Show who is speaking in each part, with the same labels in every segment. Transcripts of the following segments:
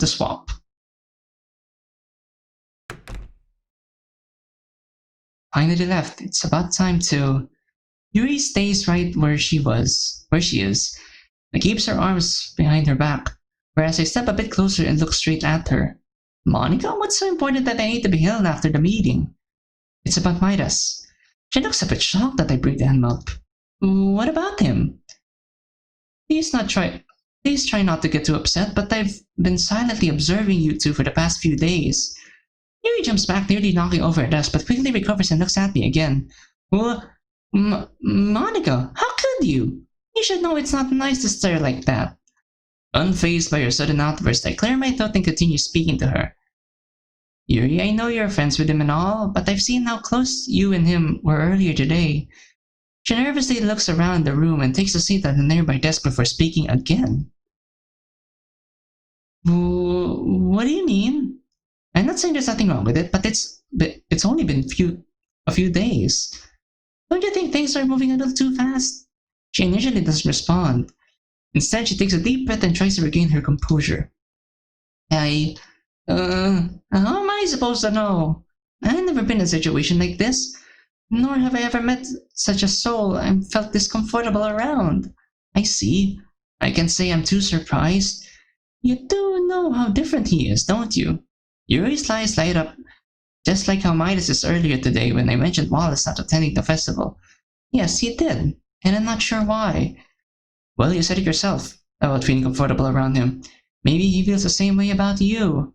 Speaker 1: to swap. Finally left. It's about time to... Yuri stays right where she is, and keeps her arms behind her back, whereas I step a bit closer and look straight at her. Monica, what's so important that I need to be held after the meeting? It's about Midas. She looks a bit shocked that I bring him up. What about him? Please try not to get too upset, but I've been silently observing you two for the past few days. Yuri jumps back, nearly knocking over her desk, but quickly recovers and looks at me again. Monica, how could you? You should know it's not nice to stare like that. Unfazed by her sudden outburst, I clear my throat and continue speaking to her. Yuri, I know you're friends with him and all, but I've seen how close you and him were earlier today. She nervously looks around the room and takes a seat at a nearby desk before speaking again. What do you mean? I'm not saying there's nothing wrong with it, but it's only been a few days. Don't you think things are moving a little too fast? She initially doesn't respond. Instead, she takes a deep breath and tries to regain her composure. How am I supposed to know? I've never been in a situation like this, nor have I ever met such a soul and felt this comfortable around. I see. I can say I'm too surprised. You do know how different he is, don't you? Yuri's eyes light up, just like how Midas is earlier today when I mentioned Wallace not attending the festival. Yes, he did, and I'm not sure why. Well, you said it yourself, about feeling comfortable around him. Maybe he feels the same way about you.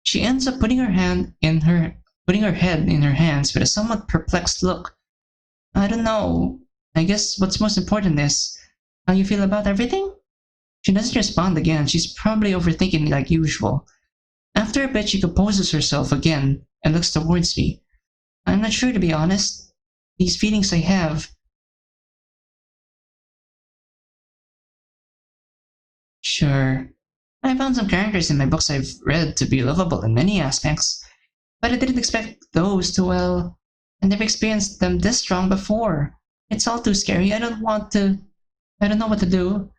Speaker 1: She ends up putting her head in her hands with a somewhat perplexed look. I don't know. I guess what's most important is how you feel about everything? She doesn't respond again. She's probably overthinking like usual. After a bit, she composes herself again and looks towards me. I'm not sure, to be honest. These feelings I have... Sure. I found some characters in my books I've read to be lovable in many aspects, but I didn't expect those to, well... I never experienced them this strong before. It's all too scary. I don't know what to do.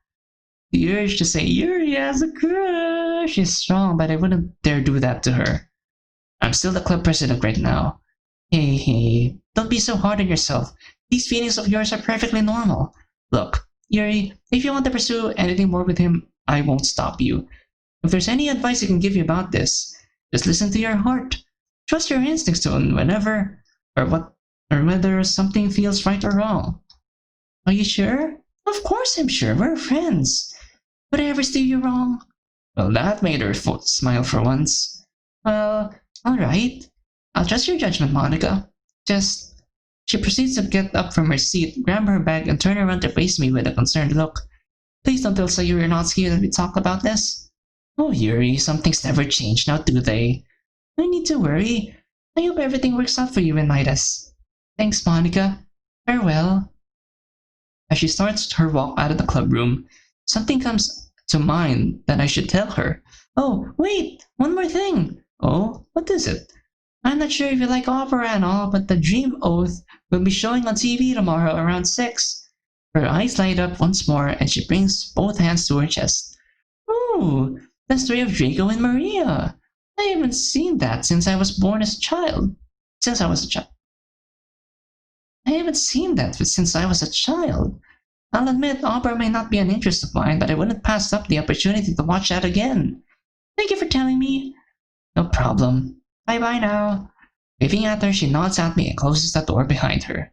Speaker 1: The urge to say Yuri has a crush is strong, but I wouldn't dare do that to her. I'm still the club president right now. Hey, don't be so hard on yourself. These feelings of yours are perfectly normal. Look, Yuri, if you want to pursue anything more with him, I won't stop you. If there's any advice I can give you about this, just listen to your heart. Trust your instincts to whenever or whether something feels right or wrong. Are you sure? Of course I'm sure. We're friends. Would I ever steer you wrong? Well, that made her smile for once. Well, alright. I'll trust your judgment, Monica. She proceeds to get up from her seat, grab her bag, and turn around to face me with a concerned look. Please don't tell Sayori you're not scared that we talk about this. Oh, Yuri, some things never change, now do they? No need to worry. I hope everything works out for you and Midas. Thanks, Monica. Farewell. As she starts her walk out of the club room, something comes to mind that I should tell her. Oh, wait! One more thing! Oh, what is it? I'm not sure if you like opera and all, but the Dream Oath will be showing on TV tomorrow around 6. Her eyes light up once more, and she brings both hands to her chest. Ooh, the story of Draco and Maria! I haven't seen that since I was born as a child. I haven't seen that since I was a child. I'll admit, opera may not be an interest of mine, but I wouldn't pass up the opportunity to watch that again. Thank you for telling me. No problem. Bye-bye now. Waving at her, she nods at me and closes the door behind her.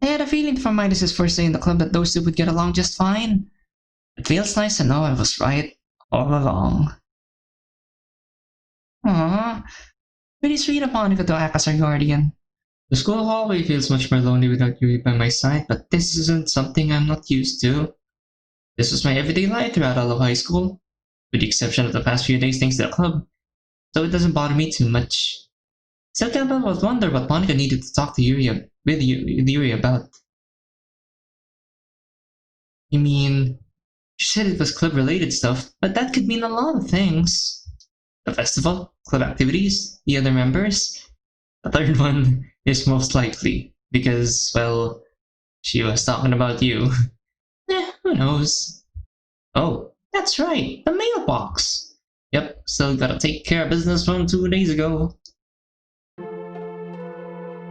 Speaker 1: I had a feeling from Midas's first day in the club that those two would get along just fine. It feels nice to know I was right all along. Aww. Pretty sweet of Monica to act as her guardian. The school hallway feels much more lonely without Yuri by my side, but this isn't something I'm not used to. This was my everyday life throughout all of high school, with the exception of the past few days thanks to the club, so it doesn't bother me too much. Still can't help but wonder what Monica needed to talk to Yuri about. I mean, she said it was club-related stuff, but that could mean a lot of things. The festival, club activities, the other members. The third one is most likely, because, well, she was talking about you. Who knows? Oh, That's right, the mailbox. Yep, still gotta take care of business from 2 days ago.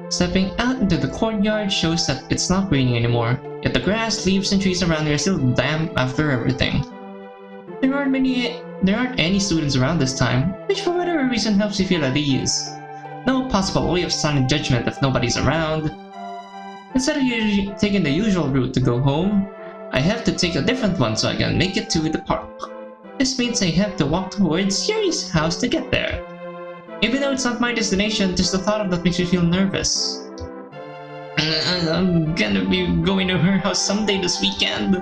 Speaker 1: Stepping out into the courtyard shows that it's not raining anymore, yet the grass, leaves, and trees around here are still damp after everything. There aren't any students around this time, which for whatever reason helps you feel at ease. No possible way of sounding judgment if nobody's around. Instead of taking the usual route to go home, I have to take a different one so I can make it to the park. This means I have to walk towards Yuri's house to get there. Even though it's not my destination, just the thought of that makes me feel nervous. I'm gonna be going to her house someday this weekend.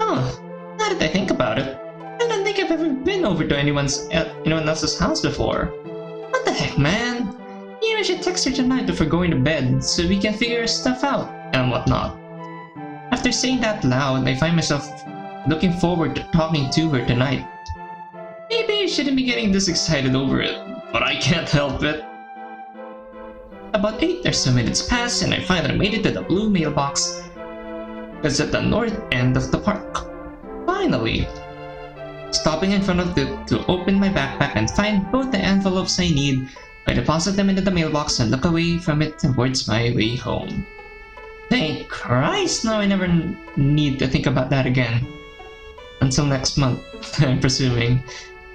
Speaker 1: Huh, now that I think about it, I don't think I've ever been over to anyone else's house before. What the heck, man? Maybe I should text her tonight before going to bed so we can figure stuff out and whatnot. After saying that loud, I find myself looking forward to talking to her tonight. Maybe I shouldn't be getting this excited over it, but I can't help it. About 8 or so minutes pass and I finally made it to the blue mailbox. It's at the north end of the park. Finally! Stopping in front of it to open my backpack and find both the envelopes I need, I deposit them into the mailbox and look away from it towards my way home. Thank Christ, now I never need to think about that again. Until next month, I'm presuming.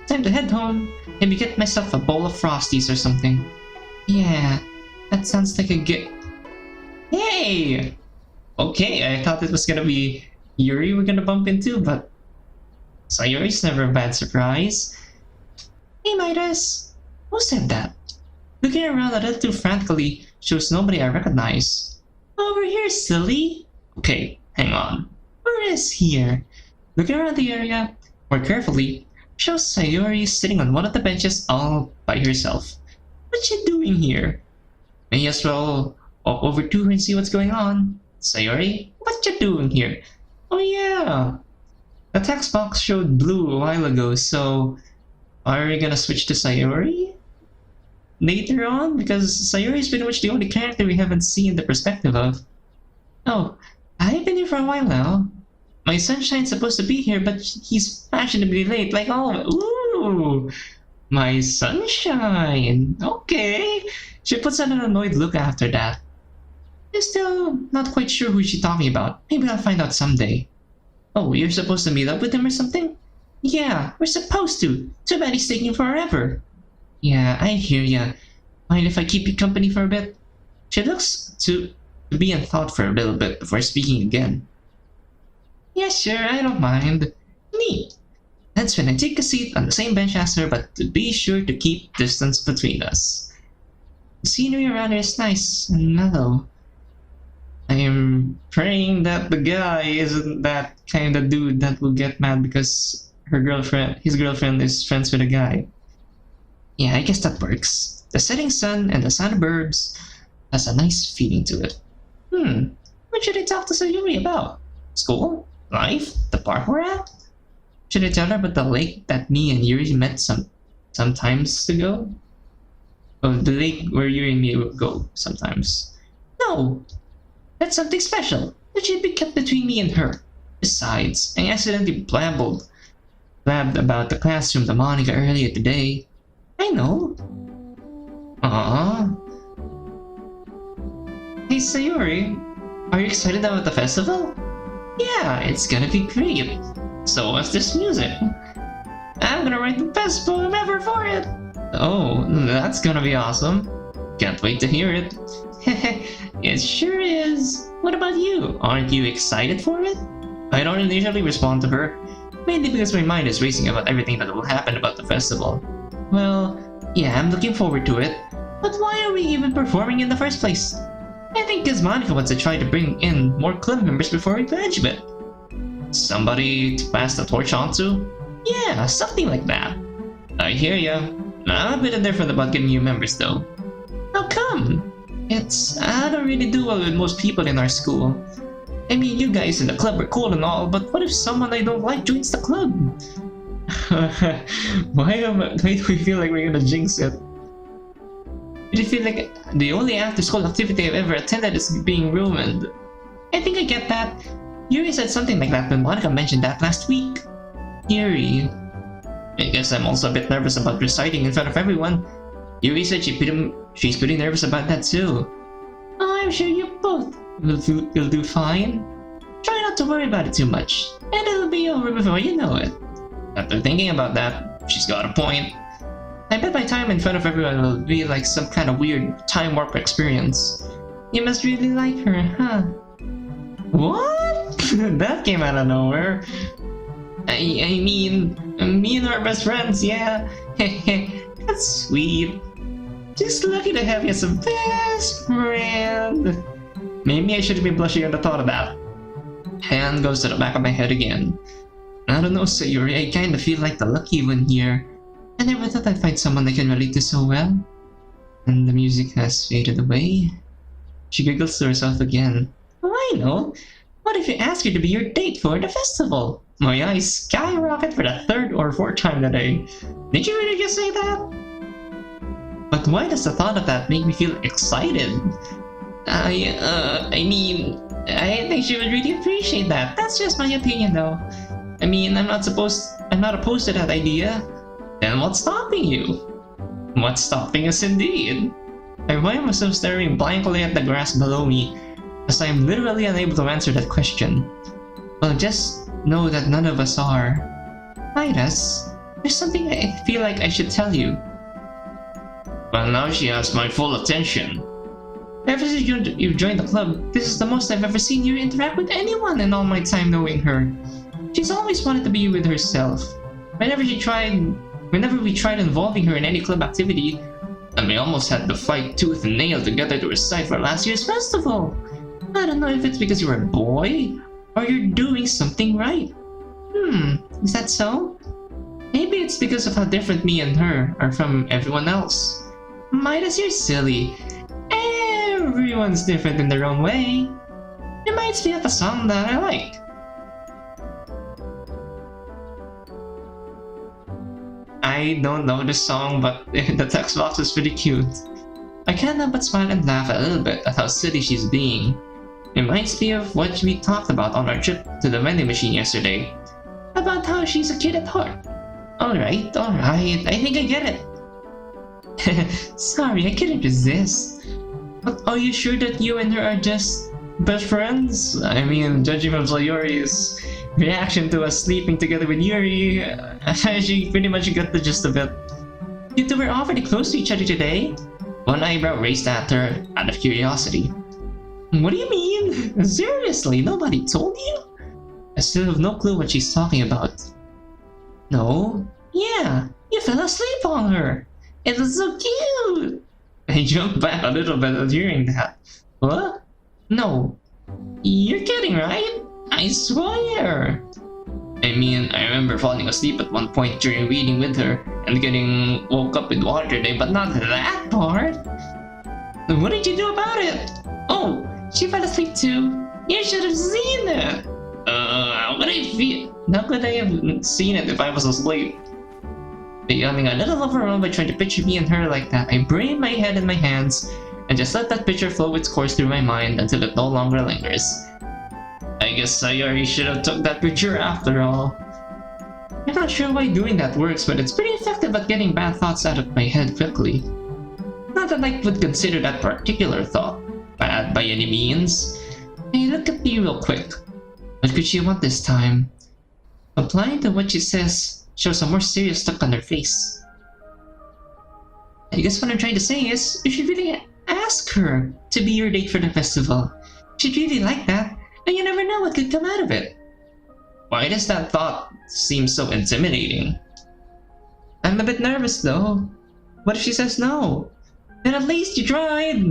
Speaker 1: Time to head home, maybe get myself a bowl of Frosties or something. Yeah, that sounds like a good... Hey! Okay, I thought it was gonna be Yuri we're gonna bump into, but... Sayori's never a bad surprise. Hey Midas! Who said that? Looking around a little too frantically shows nobody I recognize. Over here, silly! Okay, hang on. Where is here? Looking around the area more carefully, shows Sayori sitting on one of the benches all by herself. What's she doing here? May as well walk over to her and see what's going on. Sayori, what you doing here? Oh yeah! The text box showed blue a while ago, so are we gonna switch to Sayori later on? Because Sayori is pretty much the only character we haven't seen the perspective of. Oh, I've been here for a while now. My sunshine's supposed to be here, but he's fashionably late, like all of it. Ooh! My sunshine! Okay! She puts on an annoyed look after that. I'm still not quite sure who she's talking about. Maybe I'll find out someday. Oh, you're supposed to meet up with him or something? Yeah, we're supposed to. Too bad he's taking forever. Yeah, I hear ya. Mind if I keep you company for a bit? She looks to be in thought for a little bit before speaking again. Yeah, sure, I don't mind. Neat. That's when I take a seat on the same bench as her, but to be sure to keep distance between us. The scenery around here is nice and mellow. I am praying that the guy isn't that kind of dude that will get mad because his girlfriend is friends with a guy. Yeah, I guess that works. The setting sun and the suburbs has a nice feeling to it. What should I talk to Sayori about? School? Life? The park we're at? Should I tell her about the lake that me and Yuri met some times ago? Oh, the lake where Yuri and me would go sometimes. No! That's something special. That should be kept between me and her. Besides, I accidentally blabbed about the classroom to Monica earlier today. I know. Aww. Hey Sayori, are you excited about the festival? Yeah, it's gonna be great. So what's this music? I'm gonna write the best poem ever for it. Oh, that's gonna be awesome. Can't wait to hear it. It sure is. What about you? Aren't you excited for it? I don't usually respond to her, mainly because my mind is racing about everything that will happen about the festival. Well, yeah, I'm looking forward to it. But why are we even performing in the first place? I think because Monica wants to try to bring in more club members before we graduate. Somebody to pass the torch on to? Yeah, something like that. I hear ya. I'm a bit indifferent about getting new members though. How come? I don't really do well with most people in our school. I mean, you guys in the club are cool and all, but what if someone I don't like joins the club? Why do we feel like we're gonna jinx it? I feel like the only after-school activity I've ever attended is being ruined. I think I get that. Yuri said something like that when Monica mentioned that last week. Yuri. I guess I'm also a bit nervous about reciting in front of everyone. Yuri said she's pretty nervous about that too. Oh, I'm sure you both will do fine. Try not to worry about it too much, and it'll be over before you know it. After thinking about that, she's got a point. I bet my time in front of everyone will be like some kind of weird time warp experience. You must really like her, huh? What? That came out of nowhere. I mean, me and our best friends, yeah. That's sweet. Just lucky to have you as a best friend. Maybe I shouldn't be blushing at the thought of that. Hand goes to the back of my head again. I don't know, Sayori, I kinda feel like the lucky one here. I never thought I'd find someone I can relate to so well. And the music has faded away. She giggles to herself again. Oh, I know. What if you ask her to be your date for the festival? My eyes skyrocket for the third or fourth time today. Did you really just say that? But why does the thought of that make me feel excited? I mean, I think she would really appreciate that. That's just my opinion though. I mean, I'm not opposed to that idea. Then what's stopping you? What's stopping us indeed? I find myself staring blankly at the grass below me, as I am literally unable to answer that question. Well, just know that none of us are. Midas, there's something I feel like I should tell you. Well, now she has my full attention. Ever since you joined the club, this is the most I've ever seen you interact with anyone in all my time knowing her. She's always wanted to be with herself. Whenever we tried involving her in any club activity, and we almost had to fight tooth and nail to get her to recite for last year's festival. I don't know if it's because you're a boy, or you're doing something right. Is that so? Maybe it's because of how different me and her are from everyone else. Midas, you're silly. Everyone's different in their own way. Reminds me of a song that I like. I don't know the song, but the text box is pretty cute. I can't help but smile and laugh a little bit at how silly she's being. Reminds me of what we talked about on our trip to the vending machine yesterday. About how she's a kid at heart. Alright, I think I get it. Sorry, I couldn't resist. But are you sure that you and her are just best friends? I mean, judging from Sayori's reaction to us sleeping together with Yuri, she pretty much got the gist of it. You two were awfully close to each other today. One eyebrow raised at her out of curiosity. What do you mean? Seriously, nobody told you? I still have no clue what she's talking about. No? Yeah, you fell asleep on her. It was so cute. I jumped back a little bit at hearing that. What? No. You're kidding, right? I swear! I mean, I remember falling asleep at one point during reading with her and getting woke up with water today, but not that part! What did you do about it? Oh, she fell asleep too? You should have seen it! How could I have seen it if I was asleep? Becoming a little overwhelmed by trying to picture me and her like that, I buried my head in my hands and just let that picture flow its course through my mind until it no longer lingers. I guess Sayori should have took that picture after all. I'm not sure why doing that works, but it's pretty effective at getting bad thoughts out of my head quickly. Not that I would consider that particular thought bad by any means. Hey, look at me real quick. What could she want this time? Applying to what she says shows a more serious look on her face. I guess what I'm trying to say is, you should really ask her to be your date for the festival. She'd really like that, and you never know what could come out of it. Why does that thought seem so intimidating? I'm a bit nervous though. What if she says no? Then at least you tried!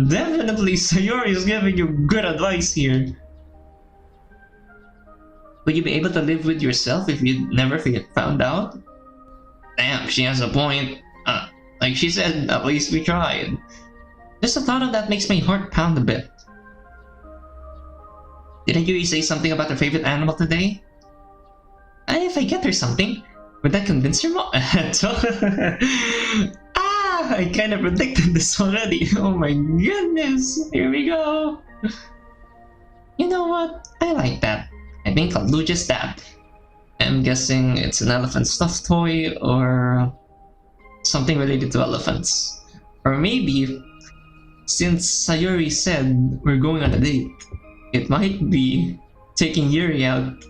Speaker 1: Definitely Sayori is giving you good advice here. Would you be able to live with yourself if you never found out? Damn, she has a point. Like she said, at least we tried. Just the thought of that makes my heart pound a bit. Didn't you say something about her favorite animal today? And if I get her something, would that convince her more? I kind of predicted this already. Oh my goodness, here we go. You know what? I like that. I think I'll do just that. I'm guessing it's an elephant stuffed toy or something related to elephants. Or maybe, since Sayori said we're going on a date, it might be taking Yuri out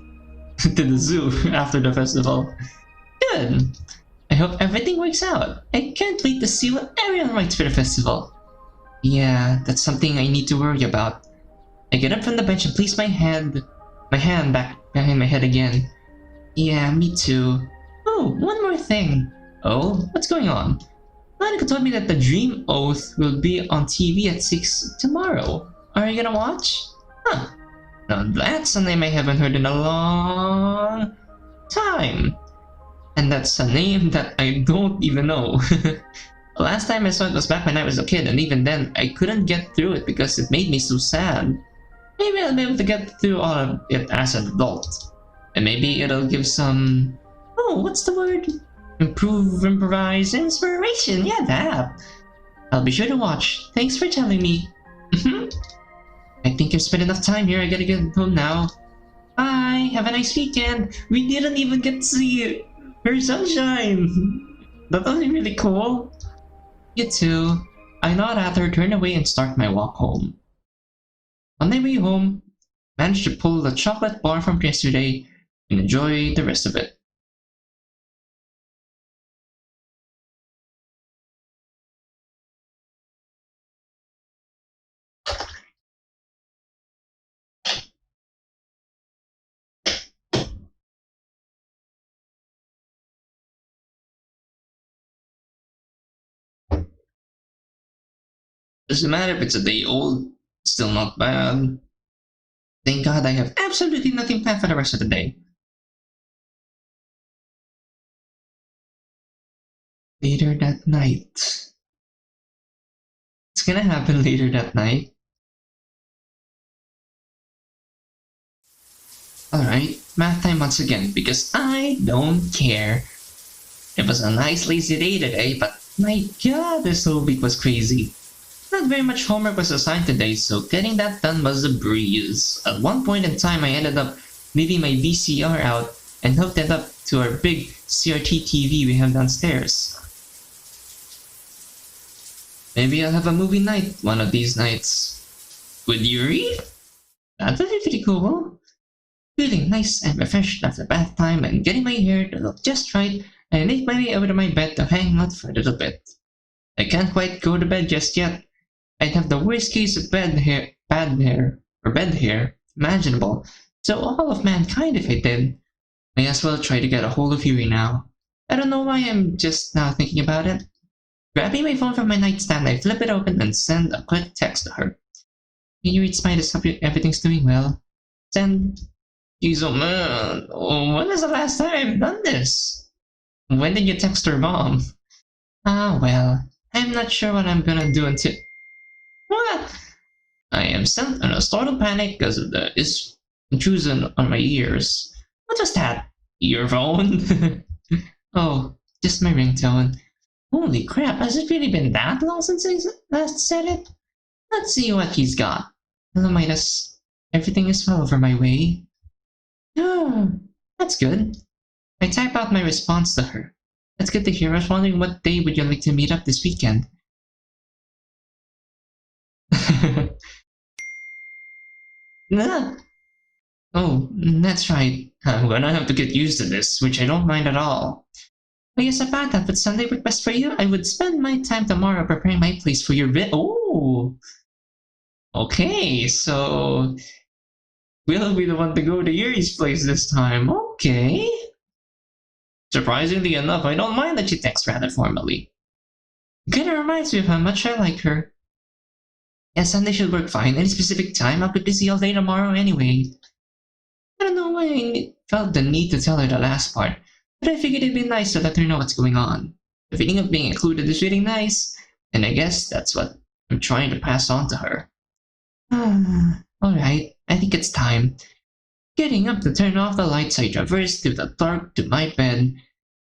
Speaker 1: to the zoo after the festival. Good! I hope everything works out. I can't wait to see what everyone writes for the festival. Yeah, that's something I need to worry about. I get up from the bench and place my hand back behind my head again. Yeah, me too. Oh, one more thing. Oh, what's going on? Monica told me that the Dream Oath will be on TV at 6 tomorrow. Are you gonna watch? Huh. Now that's a name I haven't heard in a long time. And that's a name that I don't even know. The last time I saw it was back when I was a kid, and even then, I couldn't get through it because it made me so sad. Maybe I'll be able to get through all of it as an adult. And maybe it'll give some... Oh, what's the word? Improvise inspiration. Yeah, that. I'll be sure to watch. Thanks for telling me. I think I've spent enough time here. I gotta get home now. Bye. Have a nice weekend. We didn't even get to see her sunshine. That was really cool. You too. I nod at her, turn away, and start my walk home. On my way home, I managed to pull the chocolate bar from yesterday and enjoy the rest of it. Doesn't matter if it's a day old, still not bad. Thank God I have absolutely nothing planned for the rest of the day. Later that night. It's gonna happen later that night. Alright, math time once again, because I don't care. It was a nice lazy day today, but my god, this whole week was crazy. Not very much homework was assigned today, so getting that done was a breeze. At one point in time, I ended up leaving my VCR out and hooked it up to our big CRT TV we have downstairs. Maybe I'll have a movie night one of these nights. With Yuri? That would be pretty cool. Feeling nice and refreshed after bath time and getting my hair to look just right, I make my way over to my bed to hang out for a little bit. I can't quite go to bed just yet. I'd have the worst case of bed hair imaginable, so all of mankind if I did. May as well try to get a hold of Yuri now. I don't know why I'm just now thinking about it. Grabbing my phone from my nightstand, I flip it open and send a quick text to her. Hey Yuri, it's Midas, hope everything's doing well. Send. Jeez, oh man, when was the last time I've done this? When did you text her mom? Ah, well, I'm not sure what I'm gonna do until... What? I am sent in a startled panic because of the intrusion on my ears. What was that? Earphone? Oh, just my ringtone. Holy crap, has it really been that long since I last said it? Let's see what he's got. Hello, Midas. Everything is well over my way. Oh, that's good. I type out my response to her. That's good to hear. I was wondering what day would you like to meet up this weekend? Nah. Oh, that's right. I'm gonna have to get used to this, which I don't mind at all. Oh yes, about that, but Sunday work best for you? I would spend my time tomorrow preparing my place for your Oh! Okay, so... we'll be the one to go to Yuri's place this time. Okay. Surprisingly enough, I don't mind that she texts rather formally. It kinda reminds me of how much I like her. Yeah, Sunday should work fine. Any specific time? I'll be busy all day tomorrow anyway. I don't know why I felt the need to tell her the last part, but I figured it'd be nice to let her know what's going on. The feeling of being included is really nice, and I guess that's what I'm trying to pass on to her. Alright, I think it's time. Getting up to turn off the lights, I traverse through the dark to my bed,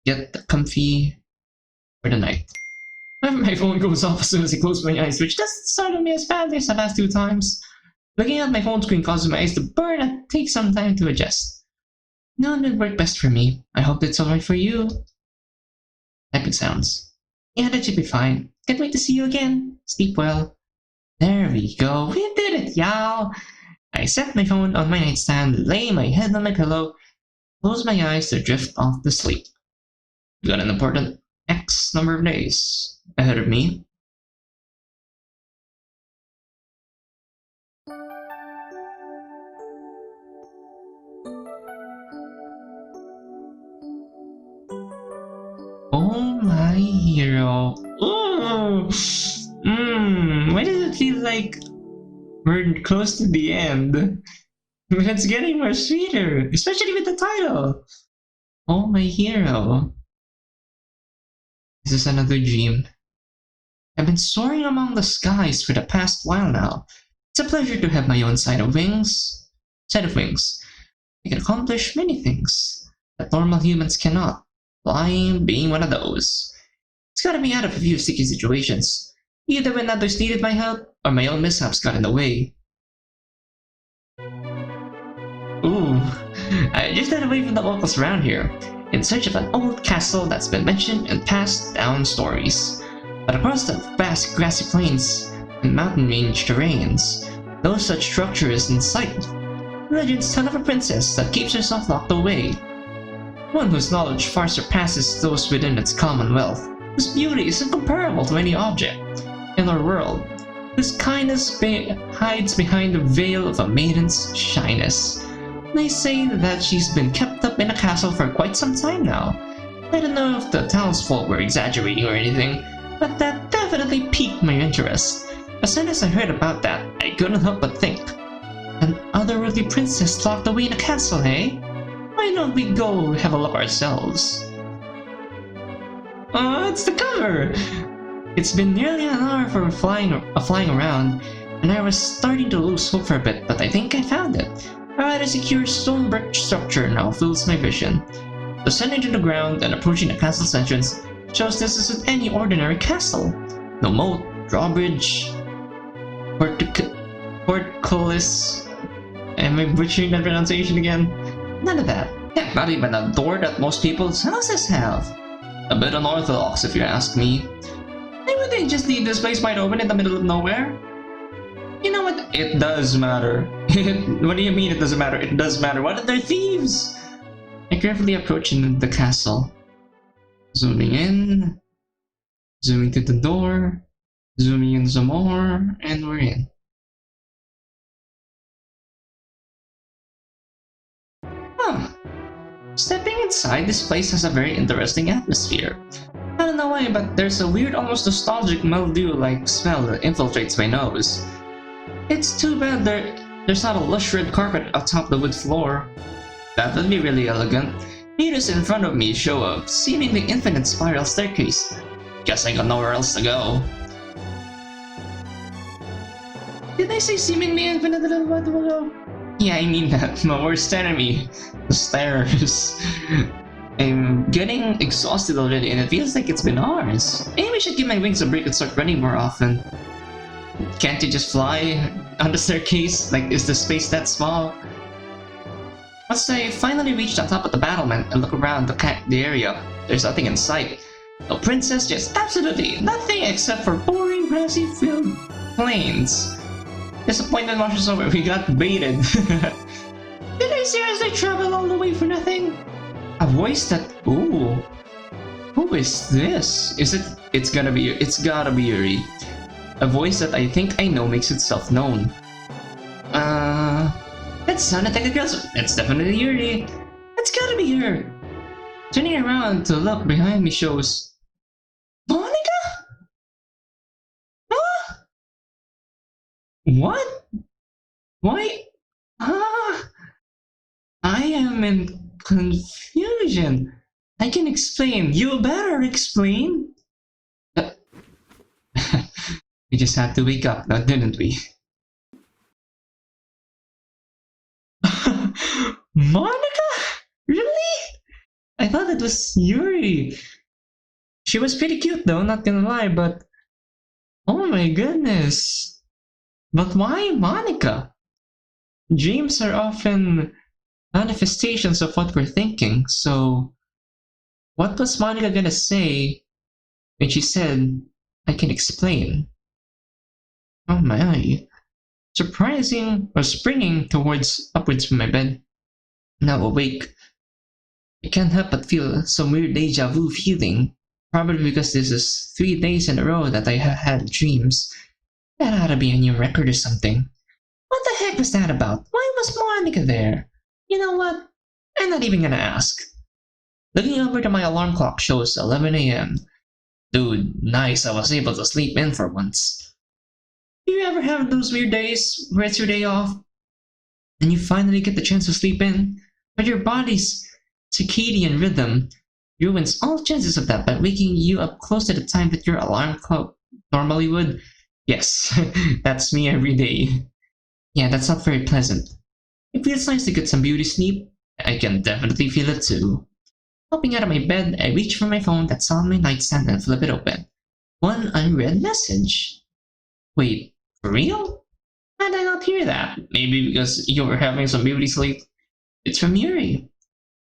Speaker 1: get comfy for the night. My phone goes off as soon as I close my eyes, which doesn't startle me as badly as the last 2 times. Looking at my phone screen causes my eyes to burn and takes some time to adjust. No, it worked best for me. I hope that's alright for you. Typing sounds. Yeah, that should be fine. Can't wait to see you again. Sleep well. There we go. We did it, y'all. I set my phone on my nightstand, lay my head on my pillow, close my eyes to drift off to sleep. We've got an important X number of days ahead of me. Oh my hero. Ooh. Why does it feel like we're close to the end? It's getting more sweeter, especially with the title. Oh my hero. This is another dream. I've been soaring among the skies for the past while now. It's a pleasure to have my own set of wings. I can accomplish many things that normal humans cannot. Flying being one of those. It's gotta me out of a few sticky situations, either when others needed my help or my own mishaps got in the way. Ooh, I drifted away from the locals around here, in search of an old castle that's been mentioned in passed down stories. But across the vast grassy plains and mountain range terrains, no such structure is in sight. Legends tell of a princess that keeps herself locked away. One whose knowledge far surpasses those within its commonwealth, whose beauty is incomparable to any object in our world, whose kindness hides behind the veil of a maiden's shyness. They say that she's been kept up in a castle for quite some time now. I don't know if the townsfolk were exaggerating or anything, but that definitely piqued my interest. As soon as I heard about that, I couldn't help but think, an otherworldly princess locked away in a castle, eh? Why don't we go have a look ourselves? Oh, it's the cover! It's been nearly an hour for flying around, and I was starting to lose hope for a bit, but I think I found it. A rather secure stone brick structure now fills my vision. Descending to the ground and approaching the castle's entrance shows this isn't any ordinary castle. No moat, drawbridge, portcullis. Am I butchering that pronunciation again? None of that. Heck, not even a door that most people's houses have. A bit unorthodox if you ask me. Why would they just leave this place wide open in the middle of nowhere? You know what? It does matter. What do you mean it doesn't matter? It does matter. What are they thieves? I carefully approach the castle. Zooming in. Zooming to the door. Zooming in some more. And we're in. Huh. Stepping inside, this place has a very interesting atmosphere. I don't know why, but there's a weird, almost nostalgic mildew-like smell that infiltrates my nose. It's too bad there's not a lush red carpet atop the wood floor. That would be really elegant. Meters in front of me show a seemingly infinite spiral staircase. Guess I got nowhere else to go. Did I say seemingly infinite a little while ago? Yeah, I mean that. My worst enemy. The stairs. I'm getting exhausted already and it feels like it's been hours. Maybe I should give my wings a break and start running more often. Can't you just fly on the staircase? Like, is the space that small? Once I finally reach the top of the battlement and look around the area, there's nothing in sight. No princess, just absolutely nothing except for boring grassy filled plains. Disappointment washes over, we got baited. Did I seriously travel all the way for nothing? A voice that... Ooh. Who is this? It's gotta be Yuri. A voice that I think I know makes itself known. That sounded like a girl's... It's definitely Yuri. It's gotta be her. Turning around to look behind me shows... Monica? Huh? What? Why? Ah! I am in confusion. I can explain. You better explain. We just had to wake up now, didn't we? Monica? Really? I thought it was Yuri. She was pretty cute though, not gonna lie, but... Oh my goodness. But why Monica? Dreams are often manifestations of what we're thinking. So, what was Monica gonna say when she said, I can explain? Oh my. Surprising or springing upwards from my bed. Now awake, I can't help but feel some weird deja vu feeling. Probably because this is 3 days in a row that I have had dreams. That ought to be a new record or something. What the heck was that about? Why was Monica there? You know what? I'm not even gonna ask. Looking over to my alarm clock shows 11 a.m. Dude, nice, I was able to sleep in for once. Do you ever have those weird days where it's your day off and you finally get the chance to sleep in, but your body's circadian rhythm ruins all chances of that by waking you up close to the time that your alarm clock normally would? Yes, that's me every day. Yeah, that's not very pleasant. It feels nice to get some beauty sleep. I can definitely feel it too. Hopping out of my bed, I reach for my phone that's on my nightstand and flip it open. One unread message. Wait, for real? How did I not hear that? Maybe because you were having some beauty sleep. It's from Yuri.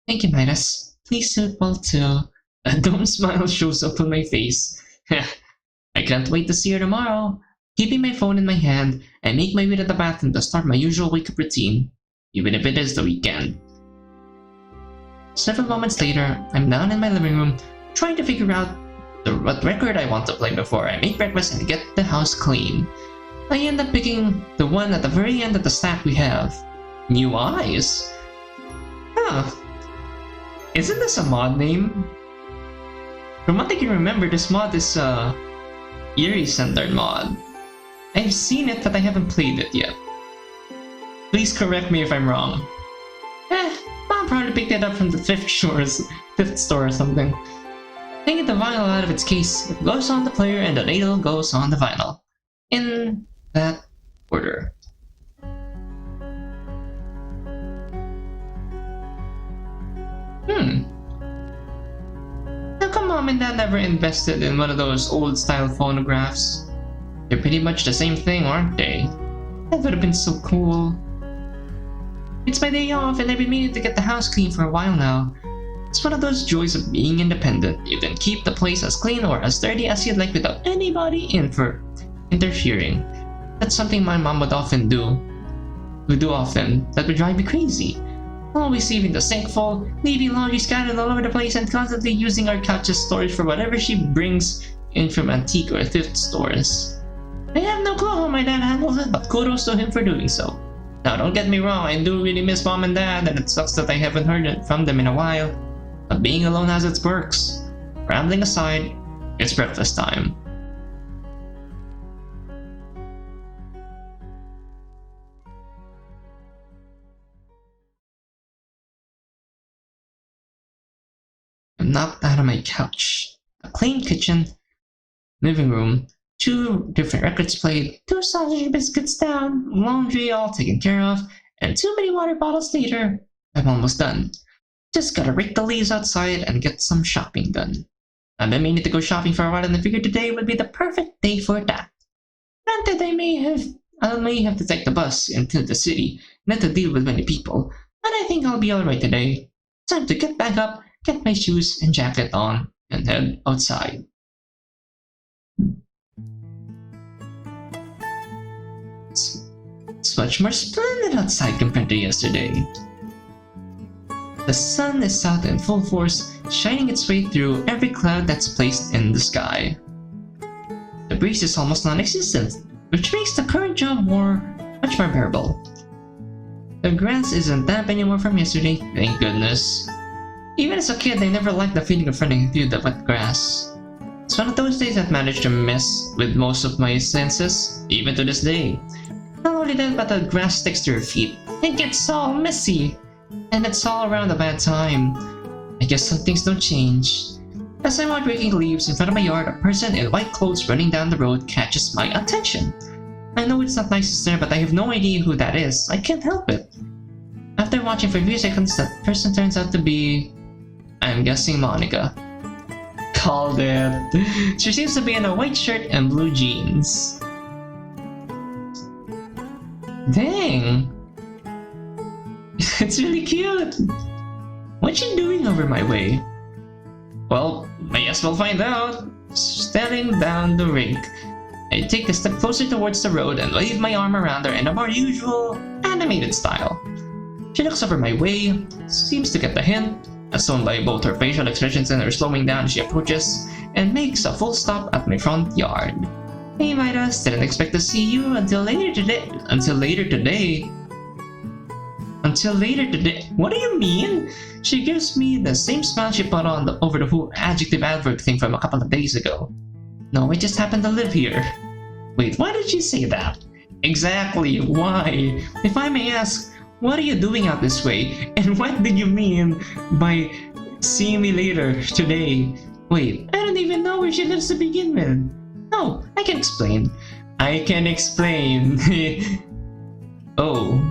Speaker 1: Thank you, Midas. Please sleep well too. A dumb smile shows up on my face. I can't wait to see her tomorrow. Keeping my phone in my hand, I make my way to the bathroom to start my usual wake-up routine, even if it is the weekend. Several moments later, I'm down in my living room, trying to figure out what record I want to play before I make breakfast and get the house clean. I end up picking the one at the very end of the stack we have. New Eyes. Huh. Isn't this a mod name? From what I can remember, this mod is a Yuri-centered mod. I've seen it, but I haven't played it yet. Please correct me if I'm wrong. Mom probably picked it up from the thrift store or something. Taking the vinyl out of its case, it goes on the player and the ladle goes on the vinyl. In that order. How come Mom and Dad never invested in one of those old-style phonographs? They're pretty much the same thing, aren't they? That would have been so cool. It's my day off and I've been meaning to get the house clean for a while now. It's one of those joys of being independent. You can keep the place as clean or as dirty as you'd like without anybody interfering. That's something my mom would often do. That would drive me crazy. Always leaving the sink full, leaving laundry scattered all over the place, and constantly using our couch as storage for whatever she brings in from antique or thrift stores. I have no clue how my dad handles it, but kudos to him for doing so. Now don't get me wrong, I do really miss Mom and Dad, and it sucks that I haven't heard from them in a while. But being alone has its perks. Rambling aside, it's breakfast time. I'm knocked out of my couch. A clean kitchen, living room, 2 different records played, 2 sausage biscuits down, laundry all taken care of, and 2 mini water bottles later, I'm almost done. Just gotta rake the leaves outside and get some shopping done. I've been meaning to go shopping for a while and I figured today would be the perfect day for that. Granted, I may have to take the bus into the city, not to deal with many people, but I think I'll be alright today. Time to get back up, get my shoes and jacket on, and head outside. It's much more splendid outside compared to yesterday. The sun is out in full force, shining its way through every cloud that's placed in the sky. The breeze is almost non-existent, which makes the current job much more bearable. The grass isn't damp anymore from yesterday, thank goodness. Even as a kid, I never liked the feeling of running through the wet grass. It's one of those days that managed to mess with most of my senses, even to this day. Not only that, but the grass sticks to your feet. It gets all messy. And it's all around a bad time. I guess some things don't change. As I'm out raking leaves in front of my yard, a person in white clothes running down the road catches my attention. I know it's not nice to stare, but I have no idea who that is. I can't help it. After watching for a few seconds, that person turns out to be... I'm guessing Monica. Called it. She seems to be in a white shirt and blue jeans. Dang! It's really cute! What's she doing over my way? Well, I guess we'll find out. Standing down the rink, I take a step closer towards the road and wave my arm around her in a more usual, animated style. She looks over my way, seems to get the hint, as shown by both her facial expressions and her slowing down as she approaches, and makes a full stop at my front yard. Hey Midas, didn't expect to see you until later today. Until later today? What do you mean? She gives me the same smile she put on over the whole adjective adverb thing from a couple of days ago. No, I just happen to live here. Wait, why did she say that? Exactly, why? If I may ask, what are you doing out this way? And what did you mean by seeing me later today? Wait, I don't even know where she lives to begin with. No, I can explain. I can explain. Oh.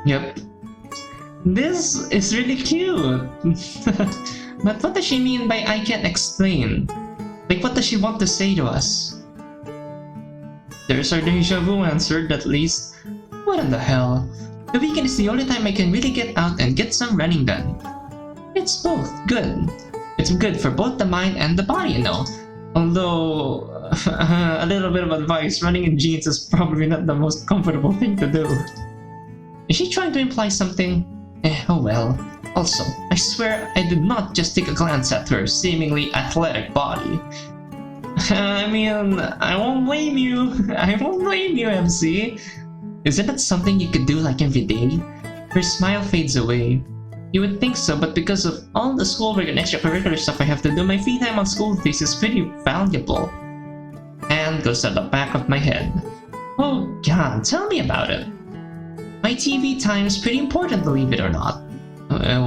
Speaker 1: Yep. This is really cute. But what does she mean by I can't explain? Like, what does she want to say to us? There's our deja vu answered, at least. What in the hell? The weekend is the only time I can really get out and get some running done. It's both good. It's good for both the mind and the body, you know. Although, a little bit of advice, running in jeans is probably not the most comfortable thing to do. Is she trying to imply something? Oh well. Also, I swear I did not just take a glance at her seemingly athletic body. I mean, I won't blame you. I won't blame you, MC. Isn't that something you could do like every day? Her smile fades away. You would think so, but because of all the schoolwork and extracurricular stuff I have to do, my free time on school days is pretty valuable. Hand goes to the back of my head. Oh god, tell me about it. My TV time is pretty important, believe it or not.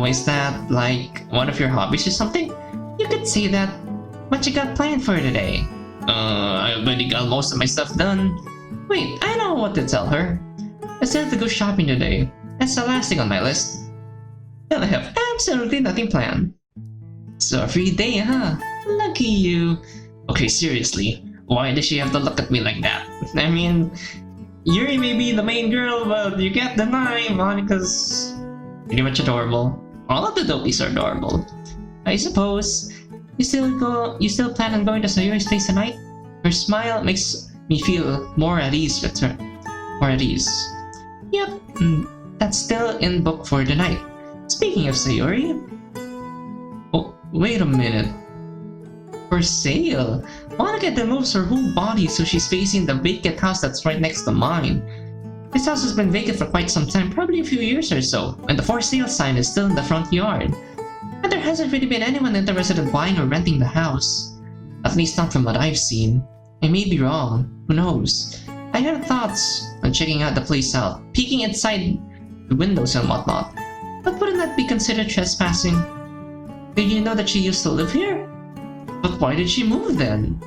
Speaker 1: Is that like one of your hobbies or something? You could say that. What you got planned for today? I already got most of my stuff done. Wait, I know what to tell her. I still have to go shopping today. That's the last thing on my list. Well, I have absolutely nothing planned. So a free day, huh? Lucky you. Okay, seriously, why does she have to look at me like that? I mean, Yuri may be the main girl, but you can't deny Monica's pretty much adorable. All of the dopies are adorable. I suppose. You still plan on going to Sayori's place tonight? Her smile makes me feel more at ease with her. More at ease. Yep, that's still in book for tonight. Speaking of Sayori... Oh, wait a minute. For sale? Monica moves her whole body so she's facing the vacant house that's right next to mine. This house has been vacant for quite some time, probably a few years or so, and the for sale sign is still in the front yard. But there hasn't really been anyone interested in buying or renting the house. At least not from what I've seen. I may be wrong, who knows. I had thoughts on checking out the place out, peeking inside the windows and whatnot. But wouldn't that be considered trespassing? Did you know that she used to live here? But why did she move then?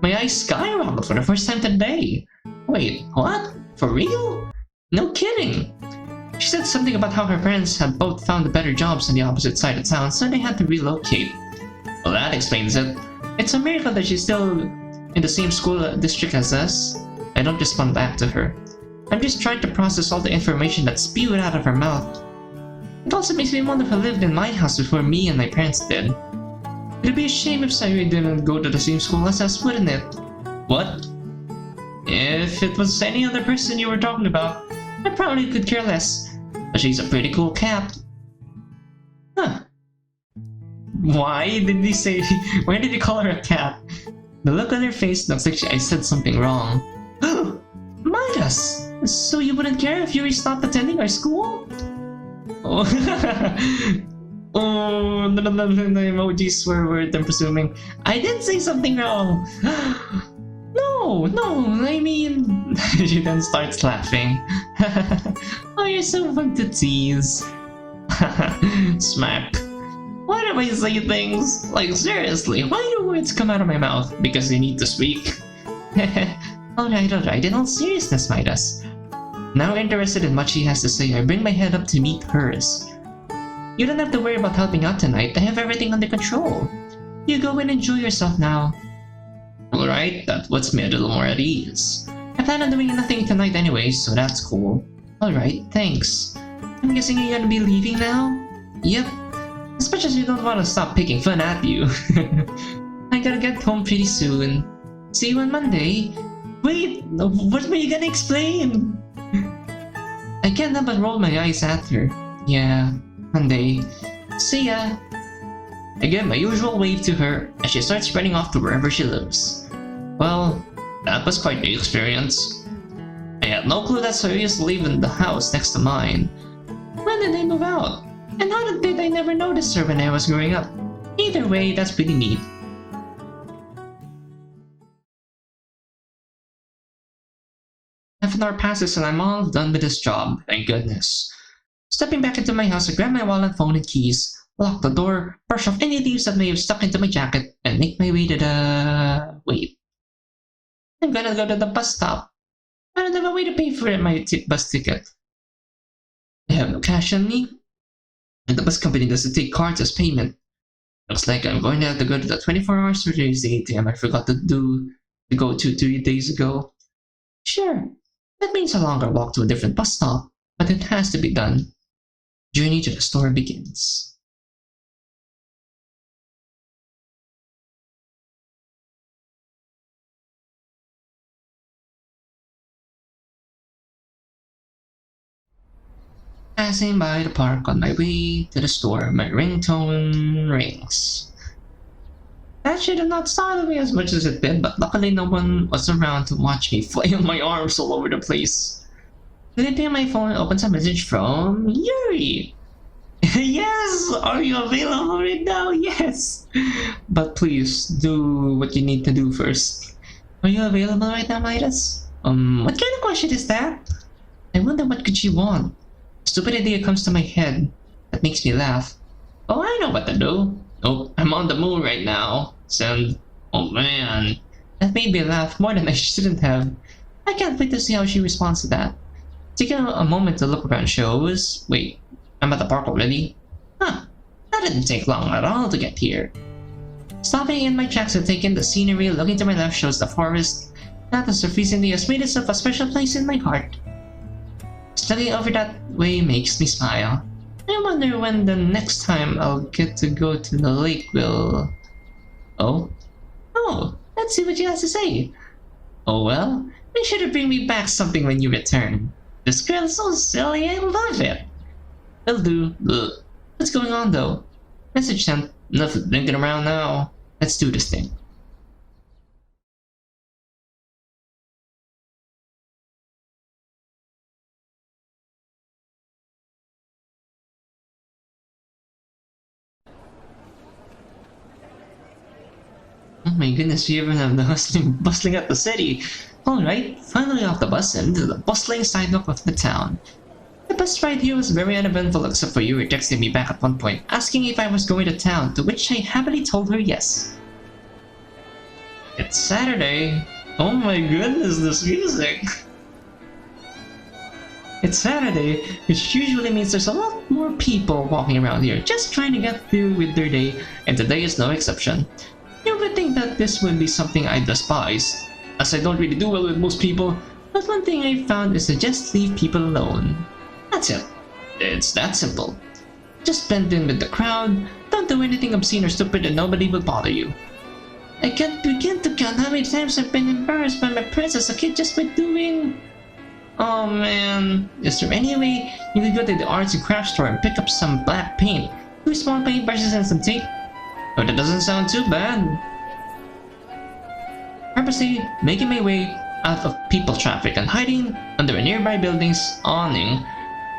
Speaker 1: My eyes skyrocketed for the first time today. Wait, what? For real? No kidding! She said something about how her parents had both found better jobs on the opposite side of town, so they had to relocate. Well, that explains it. It's a miracle that she's still in the same school district as us. I don't respond back to her. I'm just trying to process all the information that spewed out of her mouth. It also makes me wonder who lived in my house before me and my parents did. It'd be a shame if Sayori didn't go to the same school as us, wouldn't it? What? If it was any other person you were talking about, I probably could care less. But she's a pretty cool cat. Huh. Why did he call her a cat? The look on her face looks like I said something wrong. Midas! So you wouldn't care if Yuri stopped attending our school? Oh, oh, the emojis swear word, I'm presuming. I did say something wrong! No, I mean... She then starts laughing. Oh, you're so fun to tease. Smack. Why do I say things? Like, seriously, why do words come out of my mouth? Because they need to speak? Alright, in all seriousness, Midas. Now interested in what she has to say, I bring my head up to meet hers. You don't have to worry about helping out tonight, I have everything under control. You go and enjoy yourself now. Alright, that puts me a little more at ease. I plan on doing nothing tonight anyway, so that's cool. Alright, thanks. I'm guessing you're gonna be leaving now? Yep. As much as you don't want to stop picking fun at you. I gotta get home pretty soon. See you on Monday. Wait, what were you gonna explain? I can't help but roll my eyes at her. Yeah, Monday. See ya. I give my usual wave to her as she starts spreading off to wherever she lives. Well, that was quite the experience. I had no clue that Sayori is leaving the house next to mine. When did they move out? And how did I never notice her when I was growing up? Either way, that's pretty neat. Half an hour passes and I'm all done with this job, thank goodness. Stepping back into my house, I grab my wallet, phone, and keys, lock the door, brush off any leaves that may have stuck into my jacket, and make my way to the... Wait. I'm gonna go to the bus stop. I don't have a way to pay for my bus ticket. I have no cash on me, and the bus company doesn't take cards as payment. Looks like I'm going to have to go to the 24-hour surgery's ATM I forgot to go to 2 days ago. Sure, that means a longer walk to a different bus stop, but it has to be done. Journey to the store begins. Passing by the park on my way to the store, my ringtone rings. That should have not startled me as much as it did, but luckily no one was around to watch me flail my arms all over the place. Lifting my phone opens a message from Yuri. Yes! Are you available right now? Yes! But please, do what you need to do first. Are you available right now, Midas? What kind of question is that? I wonder what could she want? A stupid idea comes to my head that makes me laugh. Oh, I know what to do. Oh, I'm on the moon right now. Send. Oh man. That made me laugh more than I shouldn't have. I can't wait to see how she responds to that. Taking a moment to look around shows. Wait, I'm at the park already? Huh, that didn't take long at all to get here. Stopping in my tracks to take in the scenery, looking to my left shows the forest. That surprisingly has made itself a special place in my heart. Studying over that way makes me smile. I wonder when the next time I'll get to go to the lake will... Oh? Oh, let's see what you have to say. Oh well, be sure to bring me back something when you return. This girl is so silly, I love it. Will do. Ugh. What's going on though? Message sent. Enough drinking around now. Let's do this thing. Oh my goodness, we even have the bustling at the city. Alright, finally off the bus and into the bustling sidewalk of the town. The bus ride here was very uneventful except for Yuri texting me back at one point, asking if I was going to town, to which I happily told her yes. It's Saturday. Oh my goodness, this music. It's Saturday, which usually means there's a lot more people walking around here, just trying to get through with their day, and today is no exception. You would think that this would be something I despise, as I don't really do well with most people, but one thing I found is to just leave people alone. That's it. It's that simple. Just blend in with the crowd, don't do anything obscene or stupid and nobody will bother you. I can't begin to count how many times I've been embarrassed by my friends as a kid just by doing... Oh man, is there any way you could go to the arts and crafts store and pick up some black paint, 2 small paintbrushes and some tape? Oh, that doesn't sound too bad. Purposely making my way out of people traffic and hiding under a nearby building's awning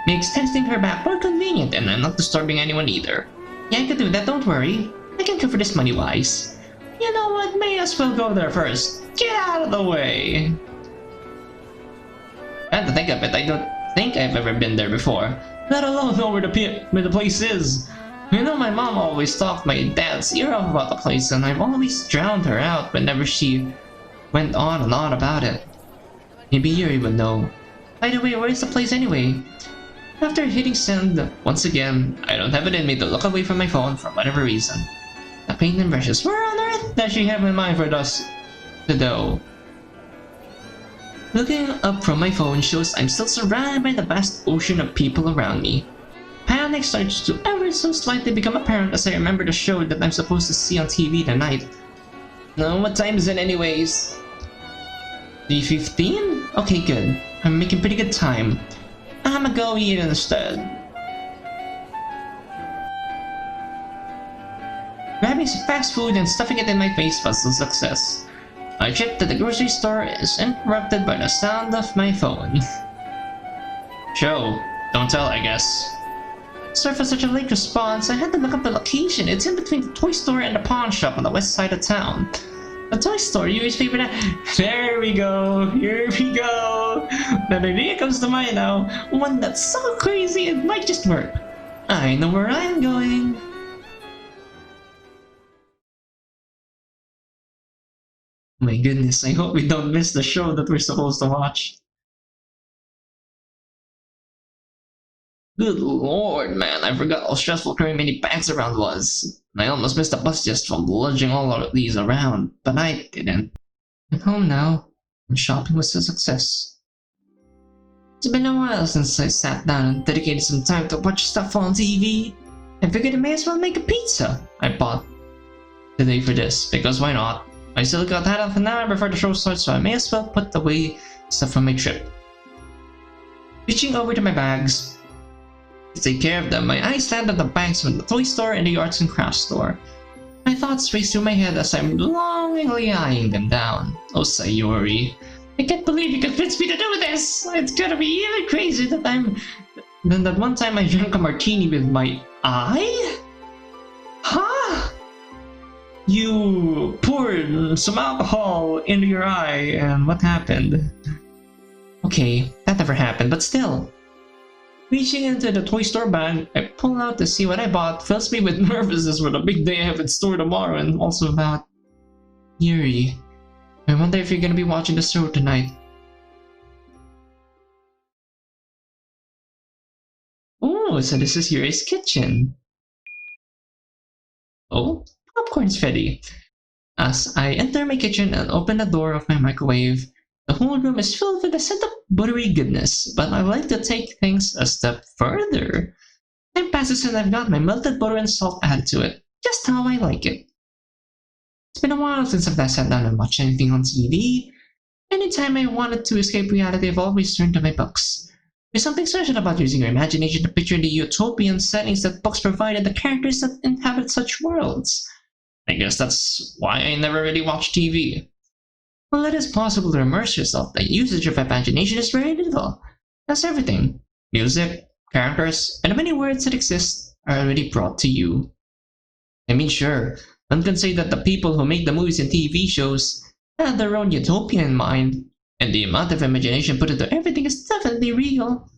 Speaker 1: makes texting her back more convenient, and I'm not disturbing anyone either. Yeah, I can do that, don't worry. I can cover this money-wise. You know what, may as well go there first. Get out of the way! And to think of it, I don't think I've ever been there before, let alone know where the place is. You know, my mom always talked my dad's ear off about the place, and I've always drowned her out whenever she went on and on about it. Maybe Yuri would know. By the way, where is the place anyway? After hitting send once again, I don't have it in me to look away from my phone for whatever reason. The paint and brushes, where on earth does she have in mind for us to do? Looking up from my phone shows I'm still surrounded by the vast ocean of people around me. Panic starts to ever so slightly become apparent as I remember the show that I'm supposed to see on TV tonight. No, what time is it anyways? 3:15? Okay, good. I'm making pretty good time. I'ma go eat instead. Grabbing some fast food and stuffing it in my face was a success. My trip to the grocery store is interrupted by the sound of my phone. Show. Don't tell, I guess. Sorry for such a late response. I had to look up the location. It's in between the toy store and the pawn shop on the west side of town. The toy store, Yuri's favorite. There we go. Here we go. That idea comes to mind now. One that's so crazy it might just work. I know where I'm going. My goodness, I hope we don't miss the show that we're supposed to watch. Good lord, man, I forgot how stressful carrying many bags around was. I almost missed the bus just from lunging all of these around, but I didn't. I'm home now, and shopping was a success. It's been a while since I sat down and dedicated some time to watch stuff on TV. I figured I may as well make a pizza I bought today for this, because why not? I still got that half an hour before the show starts, so I may as well put away stuff from my trip. Reaching over to my bags to take care of them, my eyes land on the bags from the toy store and the arts and crafts store. My thoughts race through my head as I'm longingly eyeing them down. Oh, Sayori, I can't believe you convinced me to do this! It's gonna be even crazier than that one time I drank a martini with my eye? Huh? You poured some alcohol into your eye, and what happened? Okay, that never happened, but still. Reaching into the toy store bag, I pull out to see what I bought fills me with nervousness for the big day I have in store tomorrow, and also about Yuri. I wonder if you're gonna be watching the show tonight. Oh, so this is Yuri's kitchen. Oh, popcorn's ready. As I enter my kitchen and open the door of my microwave, the whole room is filled with a scent of buttery goodness, but I like to take things a step further. Time passes and I've got my melted butter and salt added to it, just how I like it. It's been a while since I've last sat down and watched anything on TV. Anytime I wanted to escape reality, I've always turned to my books. There's something special about using your imagination to picture the utopian settings that books provide and the characters that inhabit such worlds. I guess that's why I never really watch TV. While it is possible to immerse yourself, the usage of imagination is very little. That's everything. Music, characters, and the many words that exist are already brought to you. I mean, sure, one can say that the people who make the movies and TV shows have their own utopia in mind, and the amount of imagination put into everything is definitely real.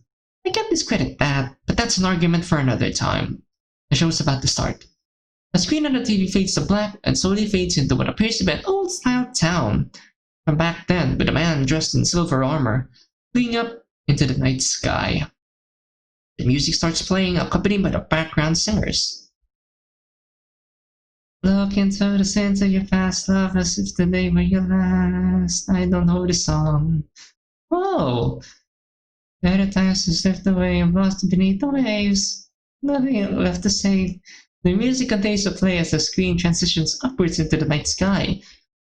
Speaker 1: I can't discredit that, but that's an argument for another time. The show's about to start. The screen on the TV fades to black and slowly fades into what appears to be an old-style town from back then, with a man dressed in silver armor looking up into the night sky. The music starts playing, accompanied by the background singers. Look into the sense of your past love as if the day were your last. I don't know the song. Whoa! Better times to slipped away and lost beneath the waves. Nothing left to say. The music continues to play as the screen transitions upwards into the night sky.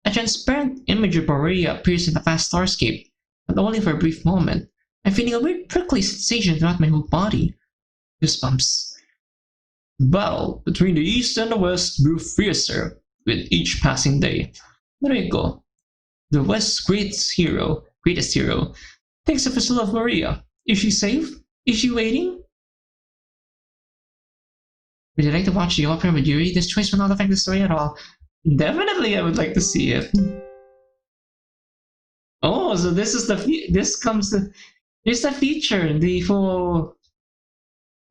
Speaker 1: A transparent image of Maria appears in the vast starscape, but only for a brief moment. I'm feeling a weird prickly sensation throughout my whole body. Goosebumps. The battle between the east and the west grew fiercer with each passing day. Rico, the west's greatest hero, thinks of his love Maria. Is she safe? Is she waiting? Would you like to watch the opera with Yuri? This choice will not affect the story at all. Definitely, I would like to see it. Oh, so this is here's the feature, the full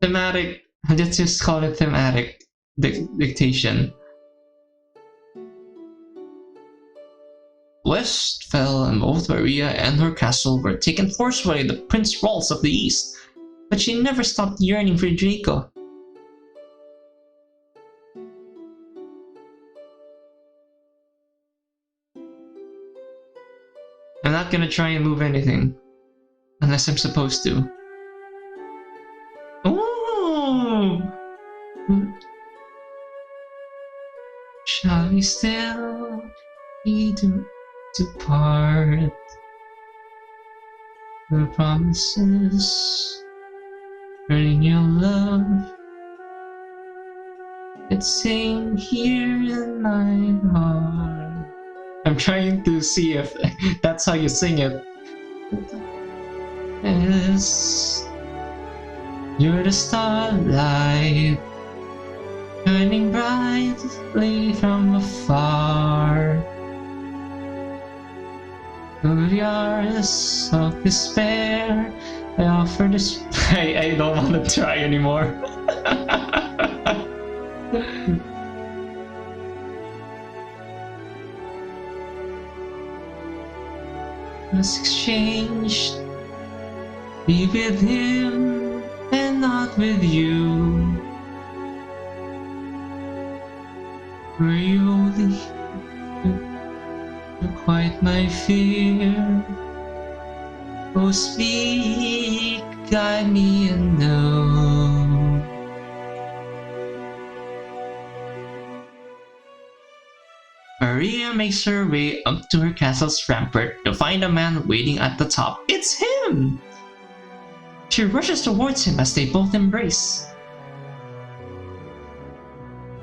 Speaker 1: thematic. Let's just call it thematic dictation. West fell, and both Maria and her castle were taken forcefully by the Prince Rolls of the East, but she never stopped yearning for Draco. I'm not gonna try and move anything. Unless I'm supposed to. Oh! Shall we still be to part? The promises burning your love. It's staying here in my heart. I'm trying to see if that's how you sing it. Yes, you're the starlight, shining brightly from afar. Through the hours of despair, I offer this. I don't want to try anymore. Let's exchange, be with him and not with you. Were you only to quiet my fear? Oh, speak, guide me and know. Maria makes her way up to her castle's rampart to find a man waiting at the top. It's him! She rushes towards him as they both embrace.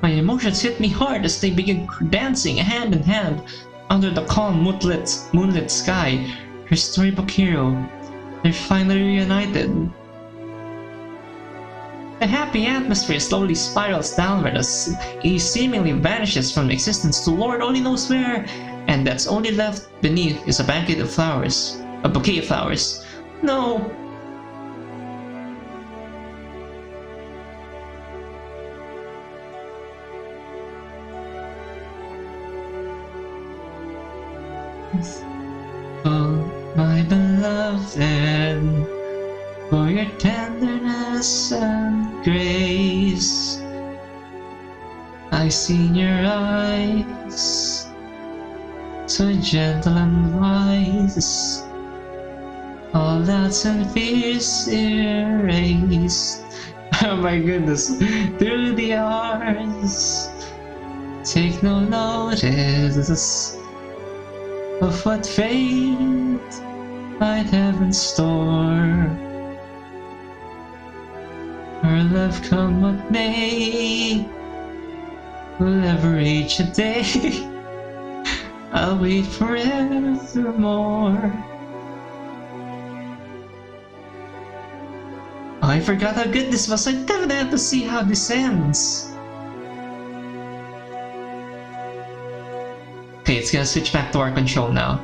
Speaker 1: My emotions hit me hard as they begin dancing hand in hand under the calm moonlit sky. Her storybook hero. They're finally reunited. The happy atmosphere slowly spirals downward as he seemingly vanishes from existence to Lord only knows where, and that's only left beneath is a bouquet of flowers. A bouquet of flowers. No! Oh, my beloved, for your tenderness and grace, I see in your eyes, so gentle and wise, all doubts and fears erased. Oh my goodness, through the hours, take no notice of what fate might have in store. Our love come what may, will ever reach a day. I'll wait forevermore. Oh, I forgot how good this was. I definitely have to see how this ends. Okay, it's gonna switch back to our control now.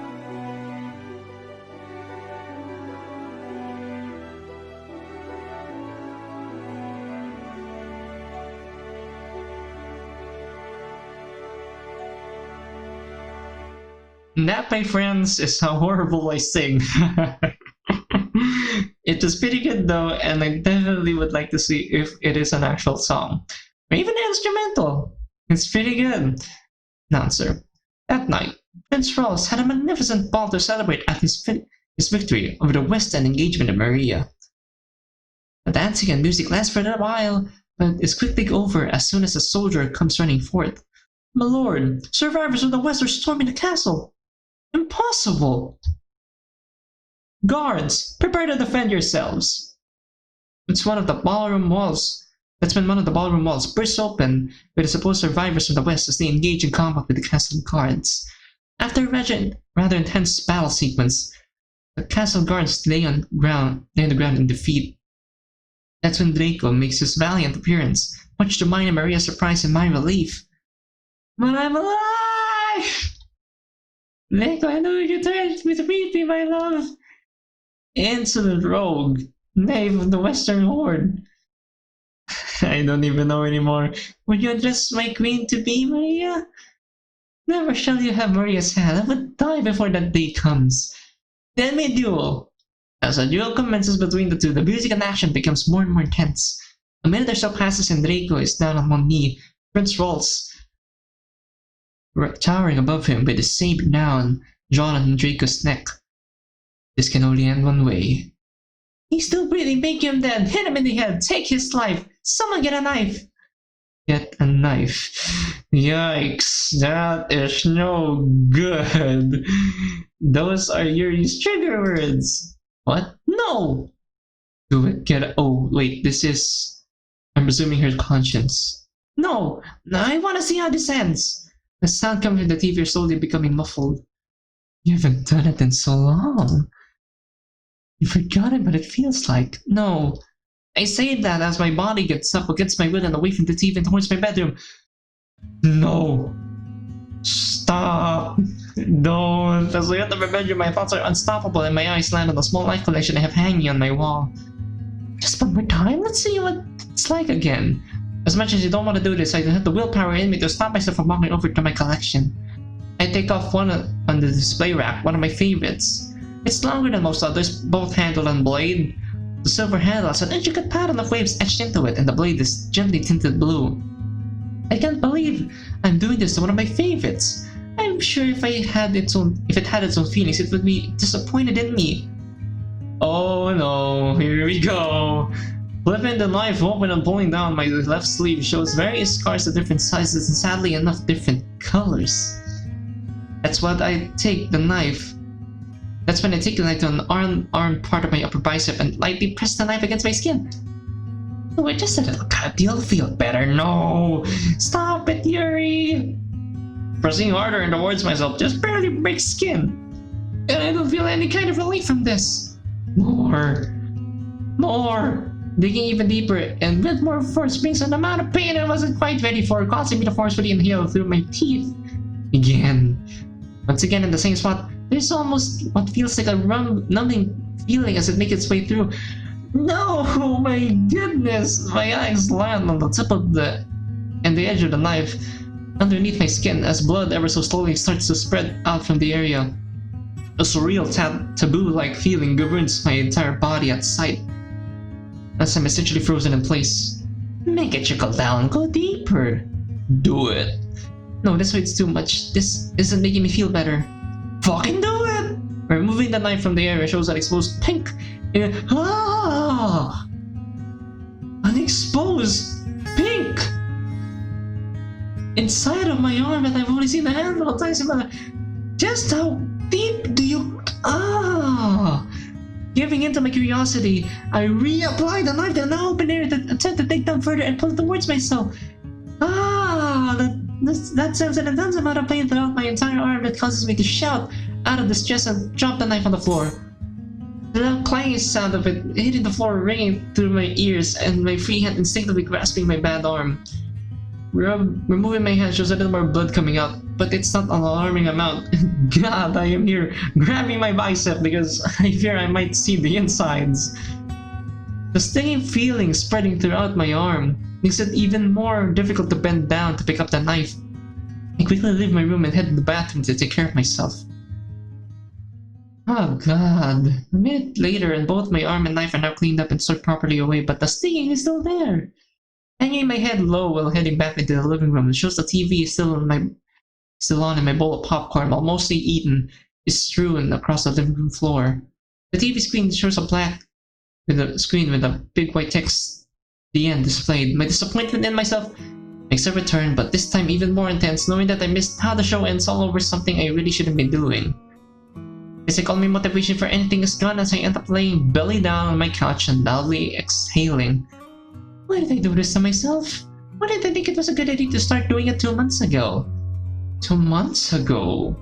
Speaker 1: And that, my friends, is how horrible I sing. It was pretty good though, and I definitely would like to see if it is an actual song. Or even an instrumental. It's pretty good. Announcer. That night, Prince Charles had a magnificent ball to celebrate at his victory over the West End engagement of Maria. The dancing and music lasts for a while, but is quickly over as soon as a soldier comes running forth. My lord, survivors of the West are storming the castle! Impossible! Guards, prepare to defend yourselves! That's when one of the ballroom walls bursts open with the supposed survivors from the West as they engage in combat with the castle guards. After a rather intense battle sequence, the castle guards lay on the ground in defeat. That's when Draco makes his valiant appearance, much to mine and Maria's surprise and my relief. But I'm alive! Draco, I know you turned to meet me, my love! Insolent rogue, knave of the Western Horde. I don't even know anymore. Would you address my queen-to-be, Maria? Never shall you have Maria's hand. I would die before that day comes. Then may duel. As a duel commences between the two, the music and action becomes more and more intense. A minute or so passes and Draco is down on one knee. Prince Rolls, towering above him with his saber now drawn on Draco's neck. This can only end one way. He's still breathing, make him dead, hit him in the head, take his life, someone get a knife! Get a knife. Yikes, that is no good. Those are Yuri's trigger words. What? No! Do it, get it. Oh, wait, this is... I'm presuming her conscience. No! I want to see how this ends! The sound coming from the TV is slowly becoming muffled. You haven't done it in so long. You've forgotten what it feels like. No. I say that as my body gets up against my will and away from the TV and towards my bedroom. No. Stop. Don't. As I enter my bedroom, my thoughts are unstoppable and my eyes land on the small light collection I have hanging on my wall. Just one more time, let's see what it's like again. As much as I don't want to do this, I have the willpower in me to stop myself from walking over to my collection. I take off one on the display rack, one of my favorites. It's longer than most others, both handle and blade. The silver handle has an intricate pattern of waves etched into it, and the blade is gently tinted blue. I can't believe I'm doing this to one of my favorites. I'm sure if it had its own feelings, it would be disappointed in me. Oh no, here we go. Flipping the knife open and pulling down my left sleeve shows various scars of different sizes and sadly enough different colors. That's when I take the knife to an arm part of my upper bicep and lightly press the knife against my skin. Oh, I just a little cut, you'll feel better. No! Stop it, Yuri! Pressing harder and towards myself just barely breaks skin. And I don't feel any kind of relief from this. More! Digging even deeper and with more force brings an amount of pain I wasn't quite ready for, causing me to forcefully inhale through my teeth. Once again in the same spot, there's almost what feels like a numbing feeling as it makes its way through. No! My goodness! My eyes land on the tip of the edge of the knife underneath my skin as blood ever so slowly starts to spread out from the area. A surreal taboo-like feeling governs my entire body at sight as I'm essentially frozen in place. Make it trickle down, go deeper. Do it. No, this way it's too much. This isn't making me feel better. Fucking do it! Removing the knife from the area shows that exposed pink. An exposed pink! Inside of my arm, and I've only seen the handle times in my life. Just how deep do you... Giving into my curiosity, I reapply the knife to an open area to attempt to take down further and pull it towards myself. That sends an intense amount of pain throughout my entire arm that causes me to shout out of distress and drop the knife on the floor. The loud clanging sound of it hitting the floor ringing through my ears and my free hand instinctively grasping my bad arm. Removing my hand shows a little more blood coming out, but it's not an alarming amount. God, I am here grabbing my bicep because I fear I might see the insides. The stinging feeling spreading throughout my arm makes it even more difficult to bend down to pick up the knife. I quickly leave my room and head to the bathroom to take care of myself. Oh god. A minute later and both my arm and knife are now cleaned up and stored properly away, but the stinging is still there. Hanging my head low while heading back into the living room, it shows the TV is still on and my bowl of popcorn, while mostly eaten, is strewn across the living room floor. The TV screen shows a black screen with a big white text "The End" displayed. My disappointment in myself makes a return, but this time even more intense, knowing that I missed how the show ends all over something I really shouldn't be doing. It's like all my motivation for anything is gone as I end up laying belly down on my couch and loudly exhaling. Why did I do this to myself? Why did I think it was a good idea to start doing it 2 months ago? 2 months ago?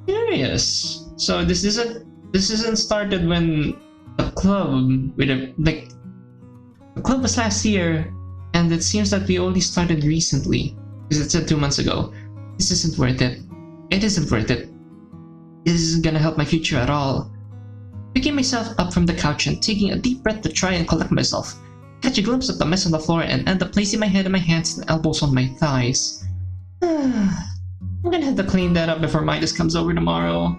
Speaker 1: Curious. So this isn't started when the club the club was last year, and it seems that we only started recently because it said 2 months ago. This isn't worth it. It isn't worth it. This isn't gonna help my future at all. Picking myself up from the couch and taking a deep breath to try and collect myself, catch a glimpse of the mess on the floor and end up placing my head and my hands and elbows on my thighs. I'm gonna have to clean that up before Midas comes over tomorrow.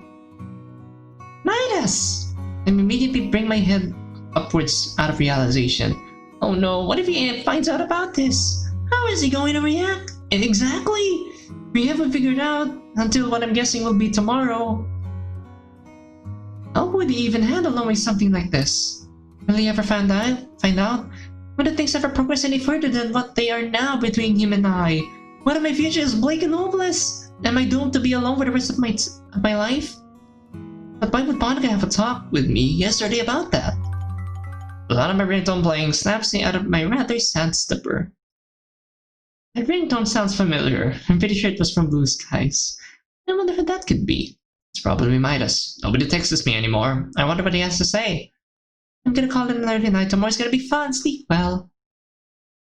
Speaker 1: Midas! I immediately bring my head upwards out of realization. Oh no, what if he finds out about this? How is he going to react? Exactly! We haven't figured out until what I'm guessing will be tomorrow. How would he even handle knowing something like this? Will he ever find out? Would things ever progress any further than what they are now between him and I? What if my future is bleak and hopeless? Am I doomed to be alone for the rest of my life? But why would Monica have a talk with me yesterday about that? The sound of my ringtone playing snaps me out of my rather sad stupor. My ringtone sounds familiar. I'm pretty sure it was from Blue Skies. I wonder who that could be. It's probably Midas. Nobody texts me anymore. I wonder what he has to say. I'm gonna call him an early night. Tomorrow's gonna be fun. Sleep well.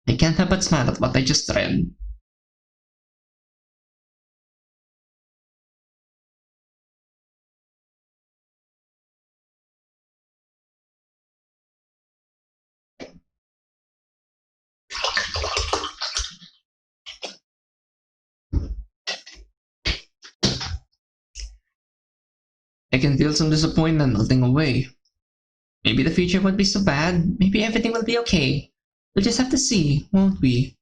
Speaker 1: I can't help but smile at what I just read. I can feel some disappointment melting away. Maybe the future won't be so bad. Maybe everything will be okay. We'll just have to see, won't we?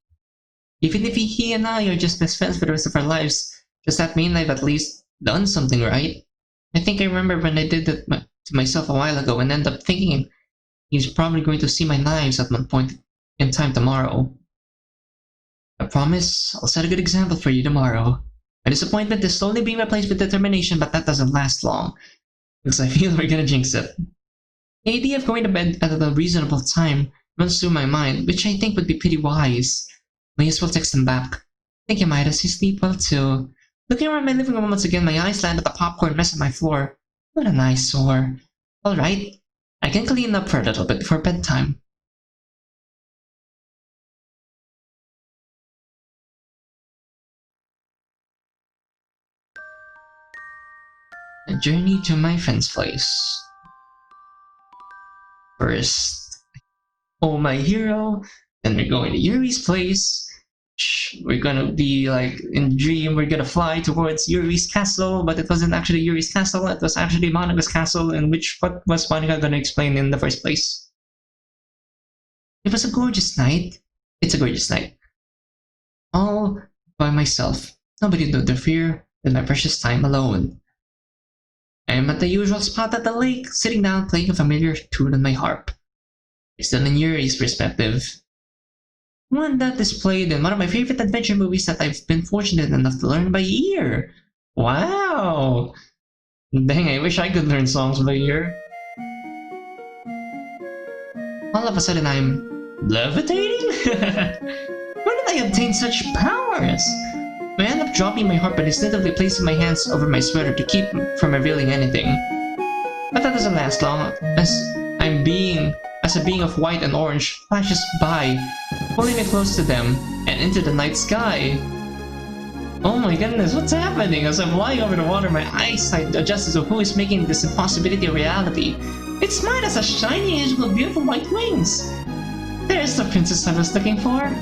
Speaker 1: Even if he and I are just best friends for the rest of our lives, does that mean I've at least done something right? I think I remember when I did that to myself a while ago and ended up thinking he's probably going to see my knives at one point in time tomorrow. I promise I'll set a good example for you tomorrow. My disappointment is slowly being replaced with determination, but that doesn't last long, because I feel we're gonna jinx it. The idea of going to bed at a reasonable time runs through my mind, which I think would be pretty wise. May as well text him back. Thank you, Midas. You sleep well too. Looking around my living room once again, my eyes land at the popcorn mess on my floor. What an eyesore. Alright, I can clean up for a little bit before bedtime. A journey to my friend's place. First, oh my hero, then we're going to Yuri's place. We're gonna be like in dream, we're gonna fly towards Yuri's castle, but it wasn't actually Yuri's castle, it was actually Monica's castle, in which what was Monica gonna explain in the first place? It was a gorgeous night. It's a gorgeous night. All by myself. Nobody to interfere with my precious time alone. I am at the usual spot at the lake, sitting down playing a familiar tune on my harp. It's done in Yuri's perspective. One that is played in one of my favorite adventure movies that I've been fortunate enough to learn by ear. Wow! Dang, I wish I could learn songs by ear. All of a sudden I'm levitating? Where did I obtain such powers? I end up dropping my harp and instinctively placing my hands over my sweater to keep from revealing anything. But that doesn't last long, as a being of white and orange flashes by, pulling me close to them and into the night sky. Oh my goodness, what's happening? As I'm flying over the water, my eyesight adjusts to who is making this impossibility a reality. It's Midas, a shiny angel with beautiful white wings. There's the princess I was looking for.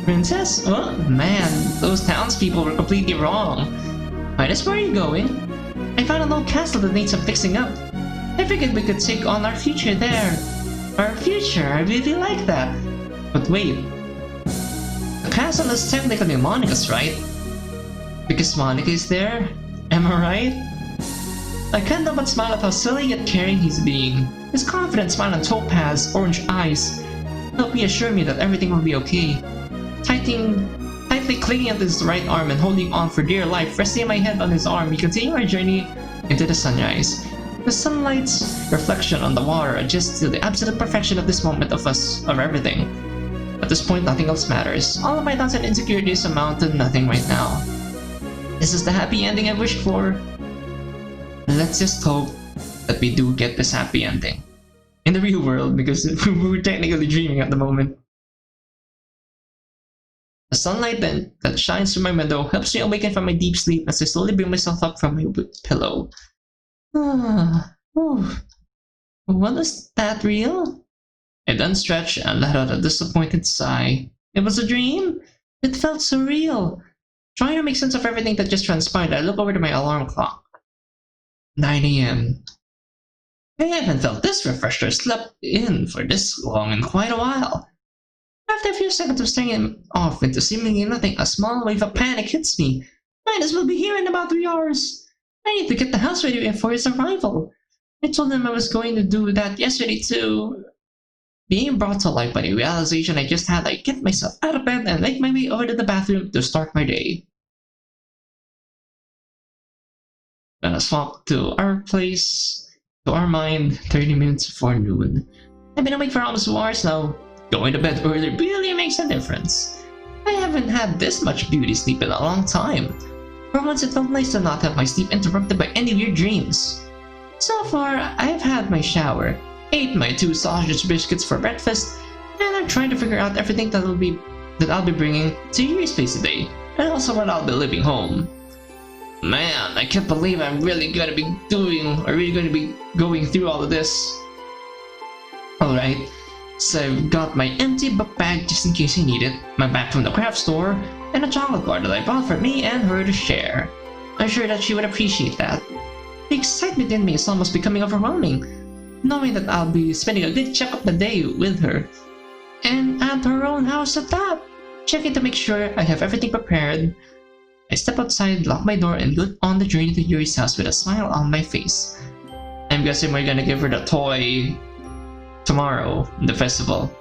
Speaker 1: Princess? Oh man, those townspeople were completely wrong. Midas, where are you going? I found an old castle that needs some fixing up. I figured we could take on our future there. Our future, I really like that. But wait, the castle is technically Monica's, right? Because Monica is there? Am I right? I can't help but smile at how silly yet caring he's being. His confident smile and topaz, orange eyes help reassure me that everything will be okay. Tightly clinging at his right arm and holding on for dear life, resting my head on his arm, we continue our journey into the sunrise. The sunlight's reflection on the water adjusts to the absolute perfection of this moment of everything. At this point, nothing else matters. All of my doubts and insecurities amount to nothing right now. This is the happy ending I wished for. Let's just hope that we do get this happy ending. In the real world, because we're technically dreaming at the moment. The sunlight then that shines through my window helps me awaken from my deep sleep as I slowly bring myself up from my pillow. Was that real? I then stretched and let out a disappointed sigh. It was a dream? It felt so real. Trying to make sense of everything that just transpired, I look over to my alarm clock. 9 a.m. I haven't felt this refreshed or slept in for this long in quite a while. After a few seconds of staring off into seemingly nothing, a small wave of panic hits me. Midas will be here in about 3 hours. I need to get the house ready for his arrival. I told him I was going to do that yesterday too. Being brought to life by the realization I just had, I get myself out of bed and make my way over to the bathroom to start my day. Then I walk to our place, to our mind, 30 minutes before noon. I've been awake for almost 2 hours now. Going to bed early really makes a difference. I haven't had this much beauty sleep in a long time. For once, it felt nice to not have my sleep interrupted by any weird dreams. So far, I've had my shower, ate my 2 sausage biscuits for breakfast, and I'm trying to figure out everything that I'll be bringing to Yuri's place today, and also what I'll be leaving home. Man, I can't believe I'm really going to be going through all of this. Alright, so I've got my empty book bag just in case I need it, my bag from the craft store, and a chocolate bar that I bought for me and her to share. I'm sure that she would appreciate that. The excitement in me is almost becoming overwhelming, knowing that I'll be spending a good chunk of the day with her. And at her own house at that. Checking to make sure I have everything prepared. I step outside, lock my door, and go on the journey to Yuri's house with a smile on my face. I'm guessing we're gonna give her the toy tomorrow in the festival.